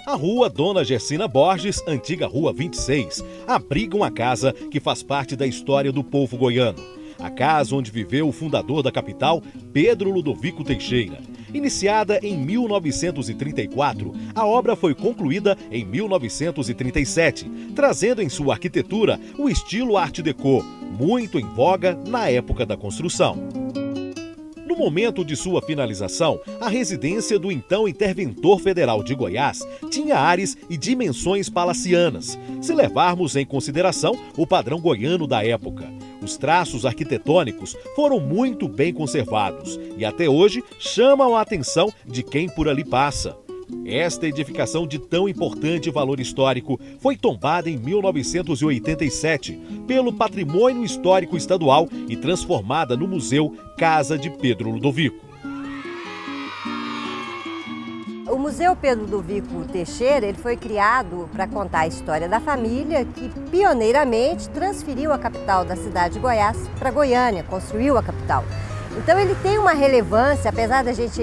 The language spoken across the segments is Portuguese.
A rua Dona Gersina Borges, antiga Rua 26, abriga uma casa que faz parte da história do povo goiano. A casa onde viveu o fundador da capital, Pedro Ludovico Teixeira. Iniciada em 1934, a obra foi concluída em 1937, trazendo em sua arquitetura o estilo Art Deco, muito em voga na época da construção. No momento de sua finalização, a residência do então Interventor Federal de Goiás tinha ares e dimensões palacianas, se levarmos em consideração o padrão goiano da época. Os traços arquitetônicos foram muito bem conservados e até hoje chamam a atenção de quem por ali passa. Esta edificação de tão importante valor histórico foi tombada em 1987 pelo Patrimônio Histórico Estadual e transformada no Museu Casa de Pedro Ludovico. O Museu Pedro Ludovico Teixeira ele foi criado para contar a história da família que pioneiramente transferiu a capital da cidade de Goiás para Goiânia, construiu a capital. Então ele tem uma relevância, apesar da gente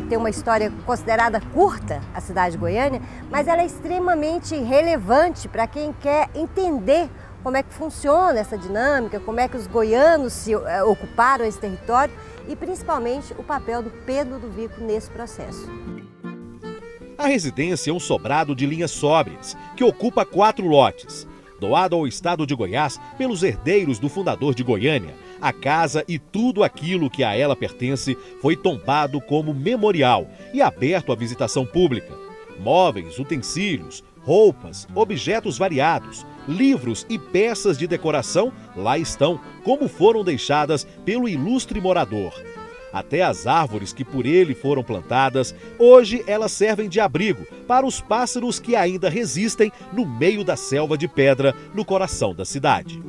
ter uma história considerada curta, a cidade de Goiânia, mas ela é extremamente relevante para quem quer entender como é que funciona essa dinâmica, como é que os goianos se ocuparam esse território e principalmente o papel do Pedro Ludovico nesse processo. A residência é um sobrado de linhas sóbrias, que ocupa 4 lotes. Doado ao estado de Goiás pelos herdeiros do fundador de Goiânia, a casa e tudo aquilo que a ela pertence foi tombado como memorial e aberto à visitação pública. Móveis, utensílios, roupas, objetos variados, livros e peças de decoração lá estão, como foram deixadas pelo ilustre morador. Até as árvores que por ele foram plantadas, hoje elas servem de abrigo para os pássaros que ainda resistem no meio da selva de pedra no coração da cidade.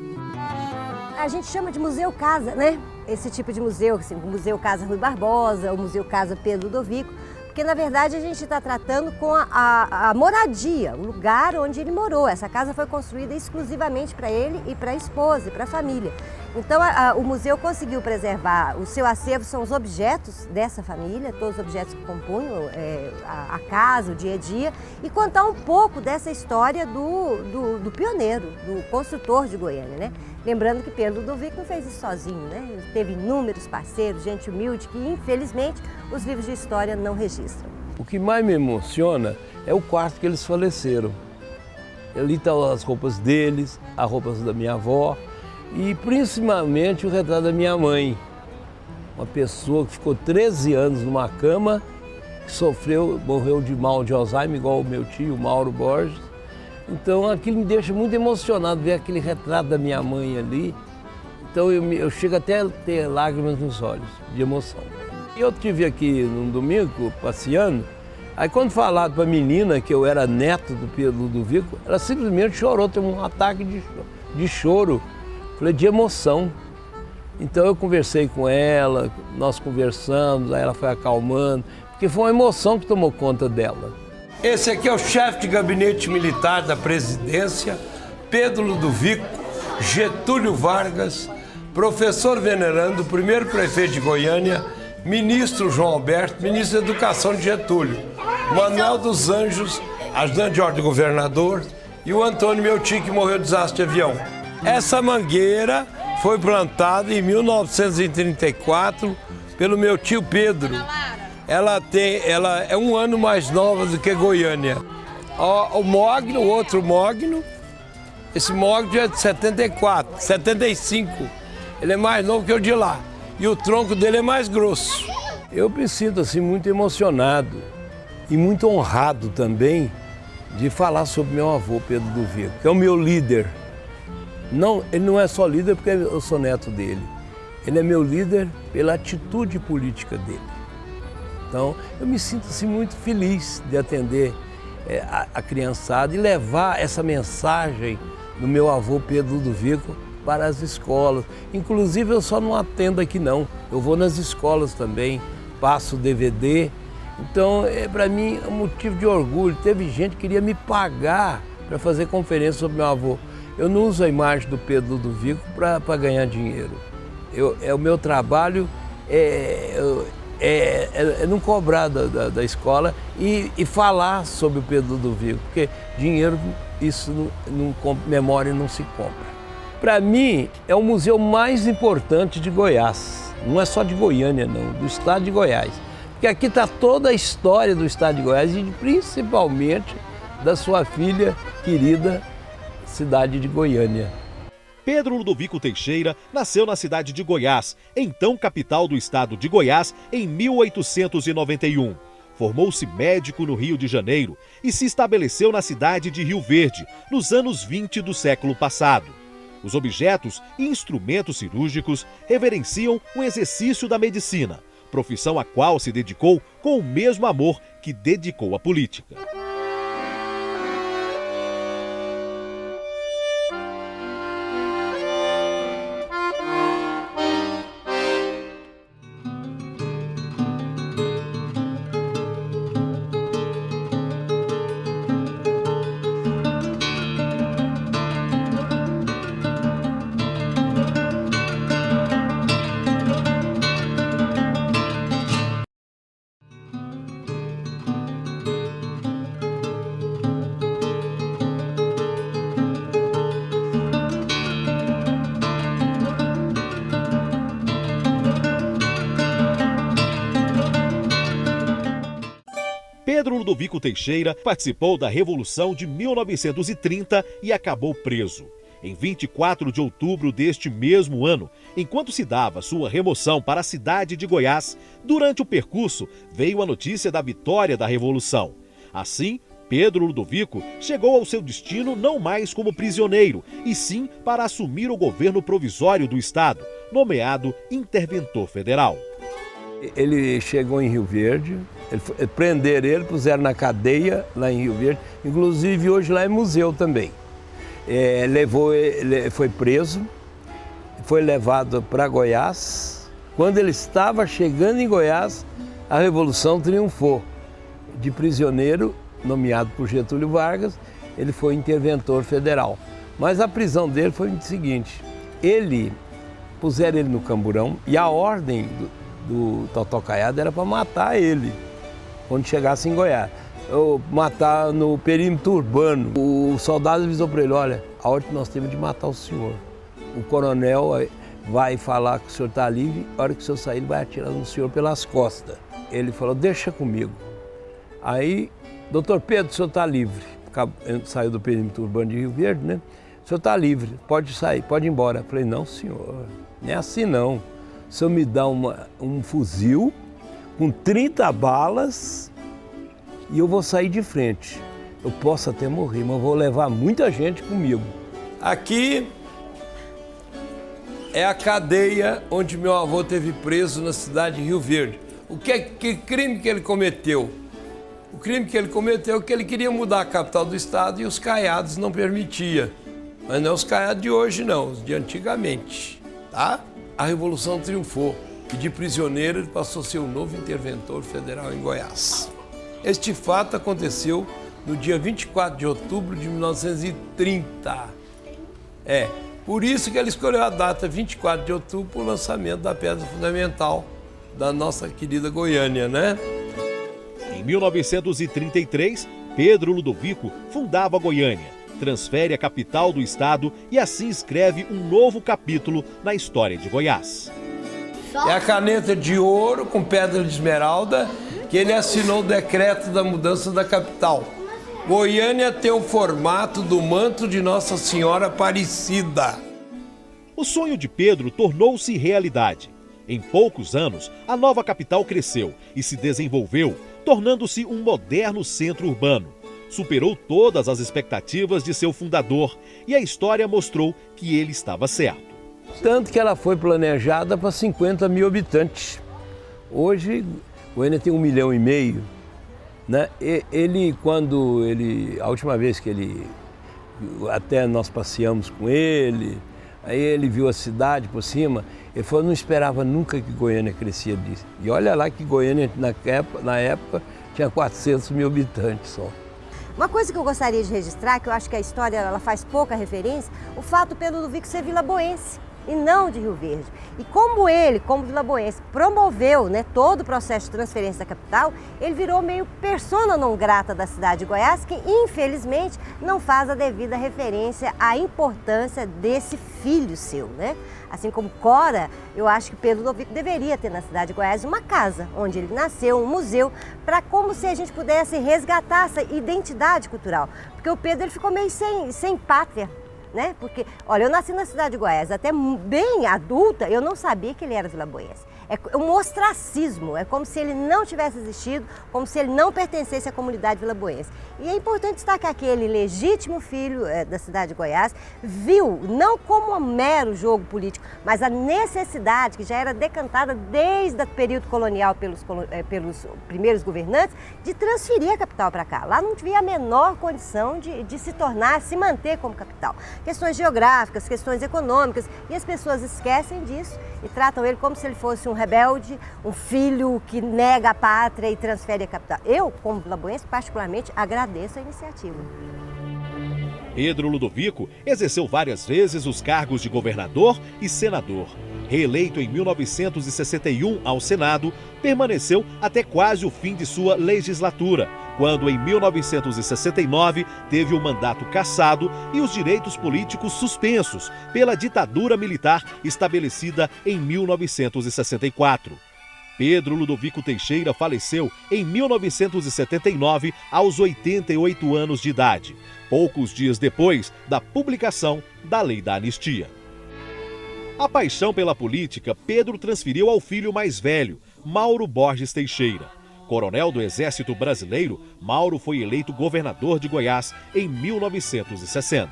A gente chama de Museu Casa, né? Esse tipo de museu, assim, o Museu Casa Rui Barbosa, o Museu Casa Pedro Ludovico, porque na verdade a gente está tratando com a moradia, o lugar onde ele morou. Essa casa foi construída exclusivamente para ele e para a esposa e para a família. Então o museu conseguiu preservar, o seu acervo são os objetos dessa família, todos os objetos que compunham a casa, o dia a dia, e contar um pouco dessa história do pioneiro, do construtor de Goiânia, né? Lembrando que Pedro Ludovico não fez isso sozinho, né? Ele teve inúmeros parceiros, gente humilde, que infelizmente os livros de história não registram. O que mais me emociona é o quarto que eles faleceram. Ali estão as roupas deles, as roupas da minha avó e principalmente o retrato da minha mãe. Uma pessoa que ficou 13 anos numa cama, que morreu de mal de Alzheimer, igual o meu tio, Mauro Borges. Então aquilo me deixa muito emocionado, ver aquele retrato da minha mãe ali. Então eu chego até a ter lágrimas nos olhos, de emoção. Eu estive aqui num domingo, passeando, aí quando falaram para a menina que eu era neto do Pedro Ludovico, ela simplesmente chorou, teve um ataque de choro, falei, de emoção. Então eu conversei com ela, nós conversamos, aí ela foi acalmando, porque foi uma emoção que tomou conta dela. Esse aqui é o chefe de gabinete militar da presidência, Pedro Ludovico, Getúlio Vargas, professor venerando, primeiro prefeito de Goiânia, ministro João Alberto, ministro da Educação de Getúlio, Manuel dos Anjos, ajudante de ordem do governador, e o Antônio, meu tio, que morreu de desastre de avião. Essa mangueira foi plantada em 1934 pelo meu tio Pedro. Ela é um ano mais nova do que Goiânia. O mogno, o outro mogno, esse mogno é de 74, 75. Ele é mais novo que o de lá. E o tronco dele é mais grosso. Eu me sinto assim muito emocionado e muito honrado também de falar sobre meu avô, Pedro Ludovico, que é o meu líder. Não, ele não é só líder porque eu sou neto dele. Ele é meu líder pela atitude política dele. Então, eu me sinto assim, muito feliz de atender a criançada e levar essa mensagem do meu avô Pedro Ludovico para as escolas. Inclusive, eu só não atendo aqui não, eu vou nas escolas também, passo DVD. Então, para mim, é um motivo de orgulho. Teve gente que queria me pagar para fazer conferência sobre meu avô. Eu não uso a imagem do Pedro Ludovico para ganhar dinheiro. O meu trabalho não cobrar da escola e falar sobre o Pedro Ludovico, porque dinheiro, isso memória não se compra. Para mim, é o museu mais importante de Goiás. Não é só de Goiânia, não, do estado de Goiás. Porque aqui está toda a história do estado de Goiás e principalmente da sua filha querida, cidade de Goiânia. Pedro Ludovico Teixeira nasceu na cidade de Goiás, então capital do estado de Goiás, em 1891. Formou-se médico no Rio de Janeiro e se estabeleceu na cidade de Rio Verde, nos anos 20 do século passado. Os objetos e instrumentos cirúrgicos reverenciam o exercício da medicina, profissão a qual se dedicou com o mesmo amor que dedicou à política. Pedro Ludovico Teixeira participou da Revolução de 1930 e acabou preso. Em 24 de outubro deste mesmo ano, enquanto se dava sua remoção para a cidade de Goiás, durante o percurso veio a notícia da vitória da Revolução. Assim, Pedro Ludovico chegou ao seu destino não mais como prisioneiro, e sim para assumir o governo provisório do estado, nomeado interventor federal. Ele chegou em Rio Verde, prenderam ele, puseram na cadeia lá em Rio Verde, inclusive hoje lá é museu também. Ele foi preso, foi levado para Goiás. Quando ele estava chegando em Goiás, a Revolução triunfou. De prisioneiro, nomeado por Getúlio Vargas, ele foi interventor federal. Mas a prisão dele foi o seguinte, puseram ele no camburão e a ordem do Totó Caiado era para matar ele quando chegasse em Goiás. Ou matar no perímetro urbano. O soldado avisou para ele, olha, a ordem que nós temos de matar o senhor. O coronel vai falar que o senhor está livre, a hora que o senhor sair ele vai atirar no senhor pelas costas. Ele falou, deixa comigo. Aí, doutor Pedro, o senhor está livre. Saiu do perímetro urbano de Rio Verde, né? O senhor está livre, pode sair, pode ir embora. Eu falei, não senhor, não é assim não. O senhor me dá um fuzil com 30 balas e eu vou sair de frente. Eu posso até morrer, mas vou levar muita gente comigo. Aqui é a cadeia onde meu avô teve preso na cidade de Rio Verde. Que crime que ele cometeu? O crime que ele cometeu é que ele queria mudar a capital do estado e os caiados não permitiam. Mas não é os caiados de hoje não, os de antigamente, tá? A Revolução triunfou e de prisioneiro ele passou a ser o novo interventor federal em Goiás. Este fato aconteceu no dia 24 de outubro de 1930. Por isso que ele escolheu a data 24 de outubro para o lançamento da pedra fundamental da nossa querida Goiânia, né? Em 1933, Pedro Ludovico fundava Goiânia, transfere a capital do estado e assim escreve um novo capítulo na história de Goiás. É a caneta de ouro com pedra de esmeralda que ele assinou o decreto da mudança da capital. Goiânia tem o formato do manto de Nossa Senhora Aparecida. O sonho de Pedro tornou-se realidade. Em poucos anos, a nova capital cresceu e se desenvolveu, tornando-se um moderno centro urbano. Superou todas as expectativas de seu fundador e a história mostrou que ele estava certo. Tanto que ela foi planejada para 50 mil habitantes. Hoje, Goiânia tem 1,5 milhão. Né? A última vez que até nós passeamos com ele, aí ele viu a cidade por cima, ele falou, não esperava nunca que Goiânia crescia disso. E olha lá que Goiânia, na época, tinha 400 mil habitantes só. Uma coisa que eu gostaria de registrar, que eu acho que a história ela faz pouca referência, o fato do Pedro Ludovico ser vilaboense. e não de Rio Verde. E como ele, como vilaboense, promoveu, né, todo o processo de transferência da capital, ele virou meio persona non grata da cidade de Goiás, que infelizmente não faz a devida referência à importância desse filho seu, né? Assim como Cora, eu acho que Pedro Ludovico deveria ter na cidade de Goiás uma casa onde ele nasceu, um museu, para como se a gente pudesse resgatar essa identidade cultural. Porque o Pedro ele ficou meio sem pátria, né? Porque, olha, eu nasci na cidade de Goiás, até bem adulta, eu não sabia que ele era vilaboense. É um ostracismo, é como se ele não tivesse existido, como se ele não pertencesse à comunidade vilaboense. E é importante destacar que ele, legítimo filho da cidade de Goiás, viu, não como um mero jogo político, mas a necessidade que já era decantada desde o período colonial pelos primeiros governantes, de transferir a capital para cá. Lá não havia a menor condição de se manter como capital. Questões geográficas, questões econômicas, e as pessoas esquecem disso e tratam ele como se ele fosse um rebelde, um filho que nega a pátria e transfere a capital. Eu, como vilaboense, particularmente, agradeço a iniciativa. Pedro Ludovico exerceu várias vezes os cargos de governador e senador. Reeleito em 1961 ao Senado, permaneceu até quase o fim de sua legislatura, quando em 1969 teve o mandato cassado e os direitos políticos suspensos pela ditadura militar estabelecida em 1964. Pedro Ludovico Teixeira faleceu em 1979 aos 88 anos de idade, poucos dias depois da publicação da Lei da Anistia. A paixão pela política, Pedro transferiu ao filho mais velho, Mauro Borges Teixeira. Coronel do Exército Brasileiro, Mauro foi eleito governador de Goiás em 1960.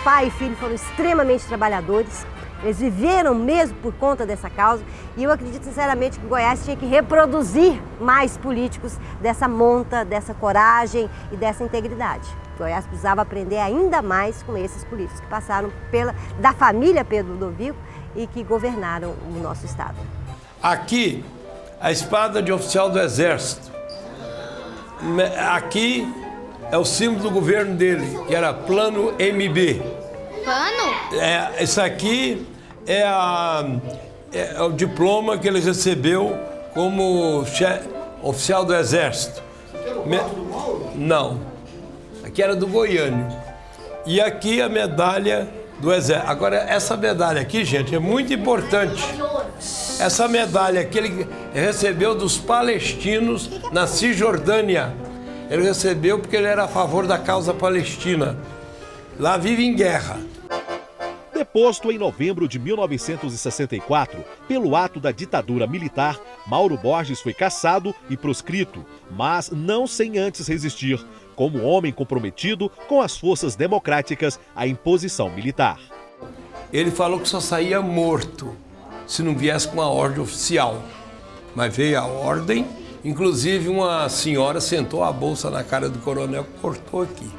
Pai e filho foram extremamente trabalhadores, eles viveram mesmo por conta dessa causa, e eu acredito sinceramente que Goiás tinha que reproduzir mais políticos dessa monta, dessa coragem e dessa integridade. Goiás precisava aprender ainda mais com esses políticos que passaram da família Pedro Ludovico e que governaram o nosso estado. Aqui, a espada de oficial do Exército. Aqui é o símbolo do governo dele, que era Plano MB. Plano? Isso aqui é o diploma que ele recebeu como oficial do Exército. Não. Aqui era do Goiânia. E aqui a medalha do Exército. Agora, essa medalha aqui, gente, é muito importante. Essa medalha que ele recebeu dos palestinos na Cisjordânia. Ele recebeu porque ele era a favor da causa palestina. Lá vive em guerra. Deposto em novembro de 1964, pelo ato da ditadura militar, Mauro Borges foi cassado e proscrito, mas não sem antes resistir, como homem comprometido com as forças democráticas à imposição militar. Ele falou que só saía morto se não viesse com a ordem oficial. Mas veio a ordem, inclusive uma senhora sentou a bolsa na cara do coronel e cortou aqui.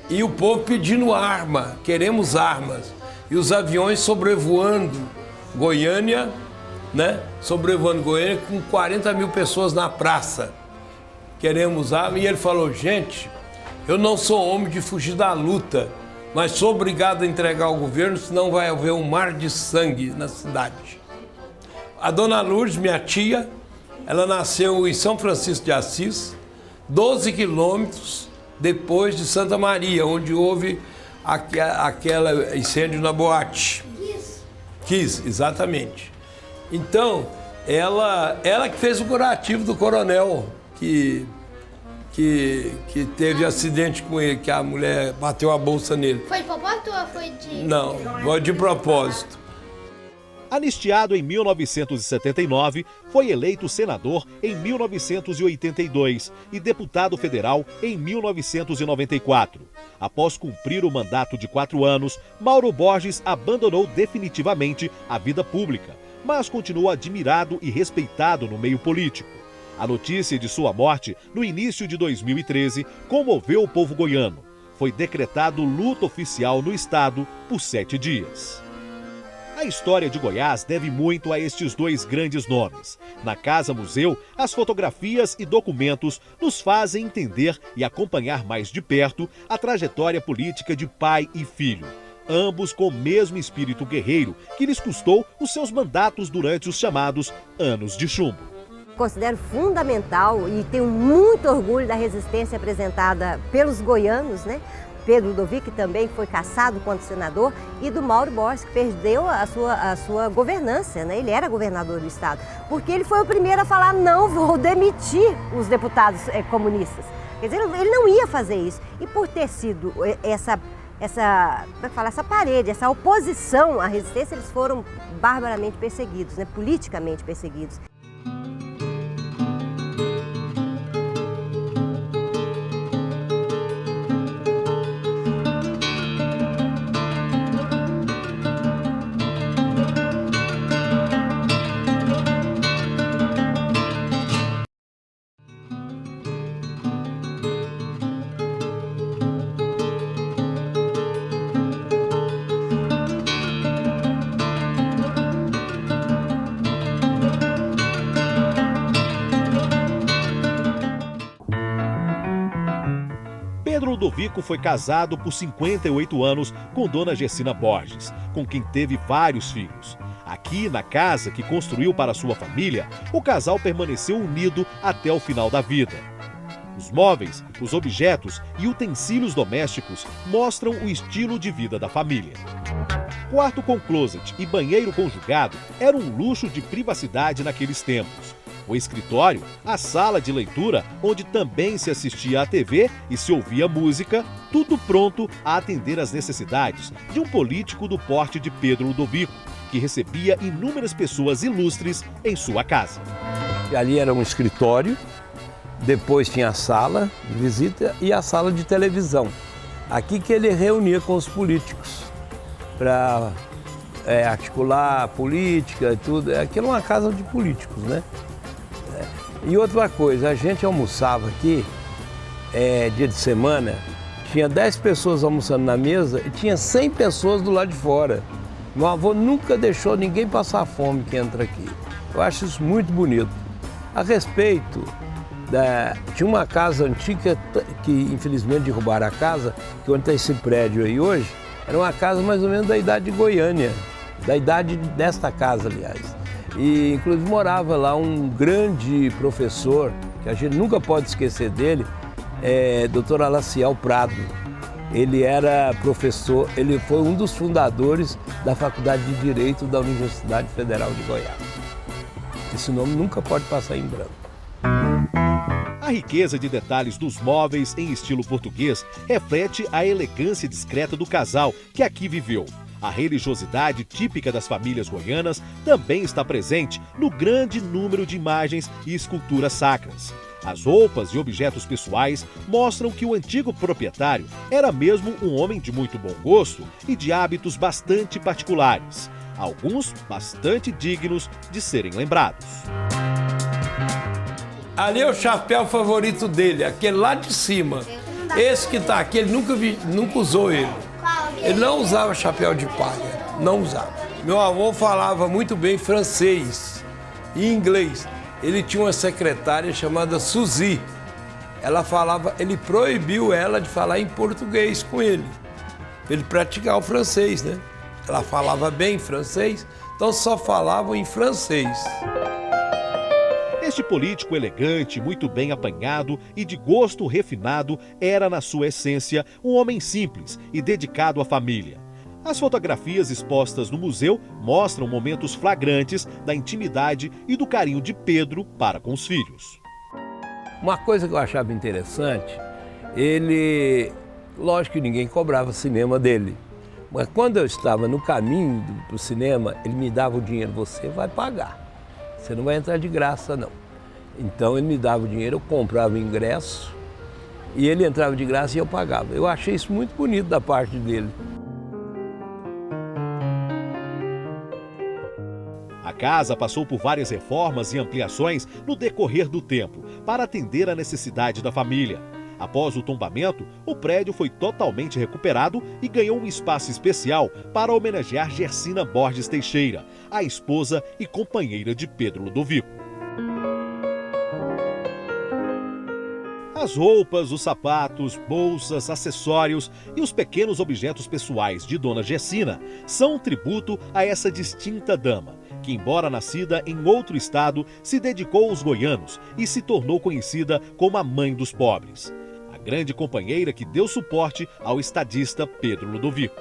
E o povo pedindo arma, queremos armas. E os aviões sobrevoando Goiânia, né? Sobrevoando Goiânia com 40 mil pessoas na praça. Queremos arma. E ele falou, gente, eu não sou homem de fugir da luta, mas sou obrigado a entregar ao governo, senão vai haver um mar de sangue na cidade. A dona Lourdes, minha tia, ela nasceu em São Francisco de Assis, 12 quilômetros depois de Santa Maria, onde houve aquele incêndio na boate. Kiss, exatamente. Então, ela que fez o curativo do coronel, que teve acidente com ele, que a mulher bateu a bolsa nele. Foi de propósito ou foi de... Não, foi de propósito. Anistiado em 1979, foi eleito senador em 1982 e deputado federal em 1994. Após cumprir o mandato de 4 anos, Mauro Borges abandonou definitivamente a vida pública, mas continua admirado e respeitado no meio político. A notícia de sua morte, no início de 2013, comoveu o povo goiano. Foi decretado luto oficial no estado por 7 dias. A história de Goiás deve muito a estes dois grandes nomes. Na Casa Museu, as fotografias e documentos nos fazem entender e acompanhar mais de perto a trajetória política de pai e filho. ambos com o mesmo espírito guerreiro que lhes custou os seus mandatos durante os chamados Anos de Chumbo. Considero fundamental e tenho muito orgulho da resistência apresentada pelos goianos, né? Pedro Ludovico, que também foi cassado quanto senador, e do Mauro Borges, que perdeu a sua governança, né? Ele era governador do estado, porque ele foi o primeiro a falar: não vou demitir os deputados comunistas. Quer dizer, ele não ia fazer isso. E por ter sido essa parede, essa oposição à resistência, eles foram barbaramente perseguidos, né? Politicamente perseguidos. Pedro Ludovico foi casado por 58 anos com Dona Gersina Borges, com quem teve vários filhos. Aqui, na casa que construiu para sua família, o casal permaneceu unido até o final da vida. Os móveis, os objetos e utensílios domésticos mostram o estilo de vida da família. Quarto com closet e banheiro conjugado era um luxo de privacidade naqueles tempos. O escritório, a sala de leitura, onde também se assistia à TV e se ouvia música, tudo pronto a atender às necessidades de um político do porte de Pedro Ludovico, que recebia inúmeras pessoas ilustres em sua casa. Ali era um escritório, depois tinha a sala de visita e a sala de televisão. Aqui que ele reunia com os políticos para articular a política e tudo. Aqui era uma casa de políticos, né? E outra coisa, a gente almoçava aqui, dia de semana, tinha 10 pessoas almoçando na mesa e tinha 100 pessoas do lado de fora. Meu avô nunca deixou ninguém passar fome que entra aqui. Eu acho isso muito bonito. A respeito, tinha uma casa antiga que infelizmente derrubaram a casa, que onde está esse prédio aí hoje, era uma casa mais ou menos da idade de Goiânia, da idade desta casa, aliás. E inclusive morava lá um grande professor, que a gente nunca pode esquecer dele, Dr. Alaciel Prado. Ele era professor, ele foi um dos fundadores da Faculdade de Direito da Universidade Federal de Goiás. Esse nome nunca pode passar em branco. A riqueza de detalhes dos móveis em estilo português reflete a elegância discreta do casal que aqui viveu. A religiosidade típica das famílias goianas também está presente no grande número de imagens e esculturas sacras. As roupas e objetos pessoais mostram que o antigo proprietário era mesmo um homem de muito bom gosto e de hábitos bastante particulares, alguns bastante dignos de serem lembrados. Ali é o chapéu favorito dele, aquele lá de cima. Esse que está aqui, ele nunca usou ele. Ele não usava chapéu de palha, não usava. Meu avô falava muito bem francês e inglês. Ele tinha uma secretária chamada Suzy. Ele proibiu ela de falar em português com ele, para ele praticar o francês, né? Ela falava bem francês, então só falavam em francês. Este político elegante, muito bem apanhado e de gosto refinado era, na sua essência, um homem simples e dedicado à família. As fotografias expostas no museu mostram momentos flagrantes da intimidade e do carinho de Pedro para com os filhos. Uma coisa que eu achava interessante, lógico que ninguém cobrava cinema dele, mas quando eu estava no caminho para o cinema, ele me dava o dinheiro: você vai pagar, você não vai entrar de graça não. Então ele me dava o dinheiro, eu comprava o ingresso e ele entrava de graça e eu pagava. Eu achei isso muito bonito da parte dele. A casa passou por várias reformas e ampliações no decorrer do tempo para atender à necessidade da família. Após o tombamento, o prédio foi totalmente recuperado e ganhou um espaço especial para homenagear Gersina Borges Teixeira, a esposa e companheira de Pedro Ludovico. As roupas, os sapatos, bolsas, acessórios e os pequenos objetos pessoais de Dona Gersina são um tributo a essa distinta dama, que, embora nascida em outro estado, se dedicou aos goianos e se tornou conhecida como a mãe dos pobres. A grande companheira que deu suporte ao estadista Pedro Ludovico.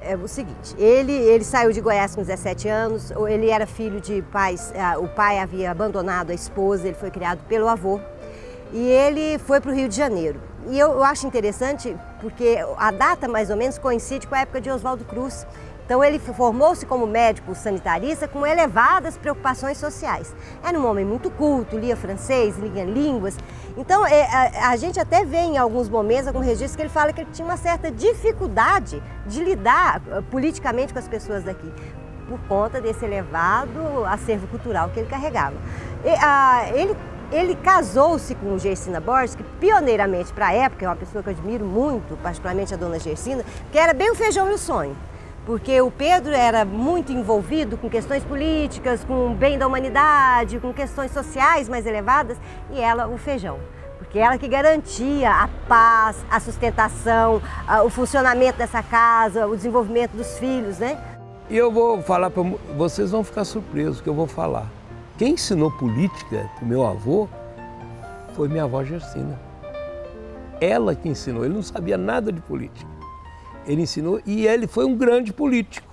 É o seguinte, ele saiu de Goiás com 17 anos, ele era filho de pais, o pai havia abandonado a esposa, ele foi criado pelo avô e ele foi para o Rio de Janeiro. E eu acho interessante porque a data mais ou menos coincide com a época de Oswaldo Cruz. Então ele formou-se como médico sanitarista com elevadas preocupações sociais. Era um homem muito culto, lia francês, lia línguas. Então a gente até vê em alguns momentos, alguns registros, que ele fala que ele tinha uma certa dificuldade de lidar politicamente com as pessoas daqui, por conta desse elevado acervo cultural que ele carregava. Ele casou-se com Gersina Borges, que pioneiramente para a época, é uma pessoa que eu admiro muito, particularmente a Dona Gersina, que era bem o feijão e o sonho. Porque o Pedro era muito envolvido com questões políticas, com o bem da humanidade, com questões sociais mais elevadas, e ela o feijão. Porque ela que garantia a paz, a sustentação, o funcionamento dessa casa, o desenvolvimento dos filhos, né? E eu vou falar para vocês, vão ficar surpresos que eu vou falar. Quem ensinou política para o meu avô foi minha avó Gersina. Ela que ensinou, ele não sabia nada de política. Ele ensinou e ele foi um grande político.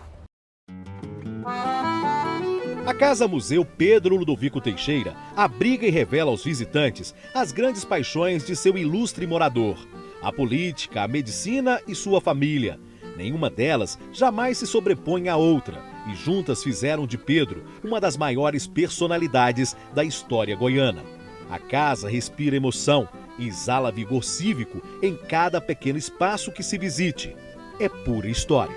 A Casa Museu Pedro Ludovico Teixeira abriga e revela aos visitantes as grandes paixões de seu ilustre morador: a política, a medicina e sua família. Nenhuma delas jamais se sobrepõe à outra e juntas fizeram de Pedro uma das maiores personalidades da história goiana. A casa respira emoção e exala vigor cívico em cada pequeno espaço que se visite. É pura história.